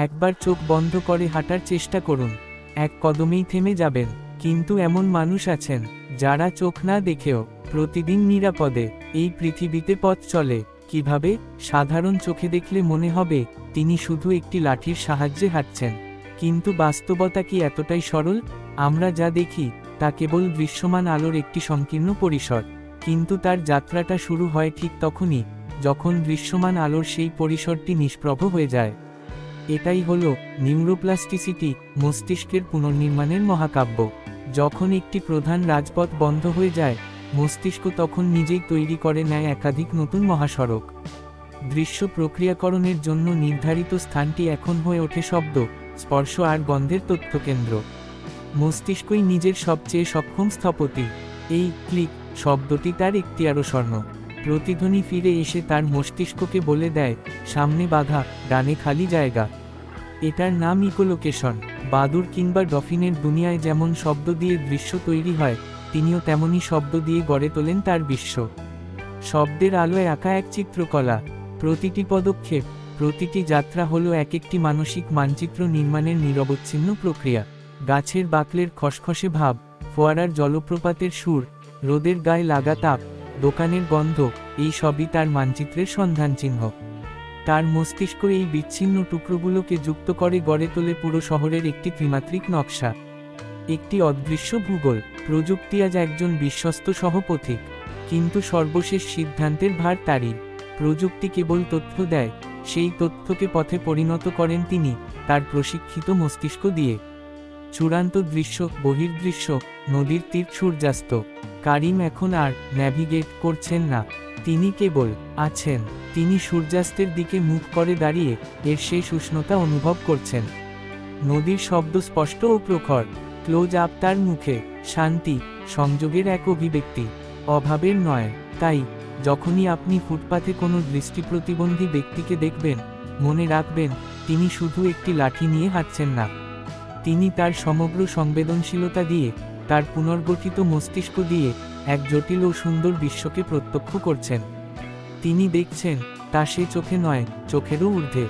একবার চোখ বন্ধ করে হাঁটার চেষ্টা করুন, এক কদমেই থেমে যাবেন। কিন্তু এমন মানুষ আছেন যারা চোখ না দেখেও প্রতিদিন নিরাপদে এই পৃথিবীতে পথ চলে। কিভাবে? সাধারণ চোখে দেখলে মনে হবে তিনি শুধু একটি লাঠির সাহায্যে হাঁটছেন, কিন্তু বাস্তবতা কি এতটাই সরল? আমরা যা দেখি তা কেবল দৃশ্যমান আলোর একটি সংকীর্ণ পরিসর, কিন্তু তার যাত্রাটা শুরু হয় ঠিক তখনই যখন দৃশ্যমান আলোর সেই পরিসরটি নিষ্প্রভ হয়ে যায়। এটাই হলো নিউরোপ্লাস্টিসিটি, মস্তিষ্কের পুনর্নির্মাণের মহাকাব্য। যখন একটি প্রধান রাজপথ বন্ধ হয়ে যায়, মস্তিষ্ক তখন নিজেই তৈরি করে নেয় একাধিক নতুন মহাসড়ক। দৃশ্য প্রক্রিয়াকরণের জন্য নির্ধারিত স্থানটি এখন হয়ে ওঠে শব্দ, স্পর্শ আর গন্ধের তথ্যকেন্দ্র। মস্তিষ্কই নিজের সবচেয়ে সক্ষম স্থপতি। এই ক্লিক শব্দটি তার এখতিয়ারও স্বর্ণ। প্রতিধ্বনি ফিরে এসে তার মস্তিষ্ককে বলে দেয়, সামনে বাধা, ডানে খালি জায়গা। এটার নাম ইকোলোকেশন। বাদুড় কিংবা ডফিনের দুনিয়ায় যেমন শব্দ দিয়ে দৃশ্য তৈরি হয়, তিনিও তেমনই শব্দ দিয়ে গড়ে তোলেন তার বিশ্ব। শব্দের আলোয় আঁকা এক চিত্রকলা। প্রতিটি পদক্ষেপ, প্রতিটি যাত্রা হলো এক একটি মানসিক মানচিত্র নির্মাণের নিরবচ্ছিন্ন প্রক্রিয়া। গাছের বাকলের খসখসে ভাব, ফোয়ারার জলপ্রপাতের সুর, রোদের গায়ে লাগা তাপ, দোকানের গন্ধ, এই সবই তার মানচিত্রের সন্ধানচিহ্ন। তার মস্তিষ্ক এই বিচ্ছিন্ন টুকরোগুলোকে যুক্ত করে গড়ে তোলে পুরো শহরের একটি ত্রিমাত্রিক নকশা, একটি অদৃশ্য ভূগোল। প্রযুক্তি আজ একজন বিশ্বস্ত সহপথিক, কিন্তু সর্বশেষ সিদ্ধান্তের ভার তারই। প্রযুক্তি কেবল তথ্য দেয়, সেই তথ্যকে পথে পরিণত করেন তিনি তার প্রশিক্ষিত মস্তিষ্ক দিয়ে। চূড়ান্ত দৃশ্য, বহির্দৃশ্য, নদীর তীর, সূর্যাস্ত। কারিম এখন আর ন্যাভিগেট করছেন না, তিনি কেবল আছেন। তিনি সূর্যাস্তের দিকে মুখ করে দাঁড়িয়ে এর শেষ উষ্ণতা অনুভব করছেন। নদীর শব্দ স্পষ্ট ও প্রখর, ক্লোজ আপ তার মুখে, শান্তি, সংযোগের এক অভিব্যক্তি, অভাবের নয়। তাই যখনই আপনি ফুটপাথে কোনো দৃষ্টি প্রতিবন্ধী ব্যক্তিকে দেখবেন, মনে রাখবেন তিনি শুধু একটি লাঠি নিয়ে হাঁটছেন না, তিনি তার সমগ্র সংবেদনশীলতা দিয়ে, তার পুনর্গঠিত মস্তিষ্ক দিয়ে এক জটিল ও সুন্দর বিশ্বকে প্রত্যক্ষ করছেন। তিনি দেখছেন তা সে চোখে নয়, চোখেরও ঊর্ধ্বে।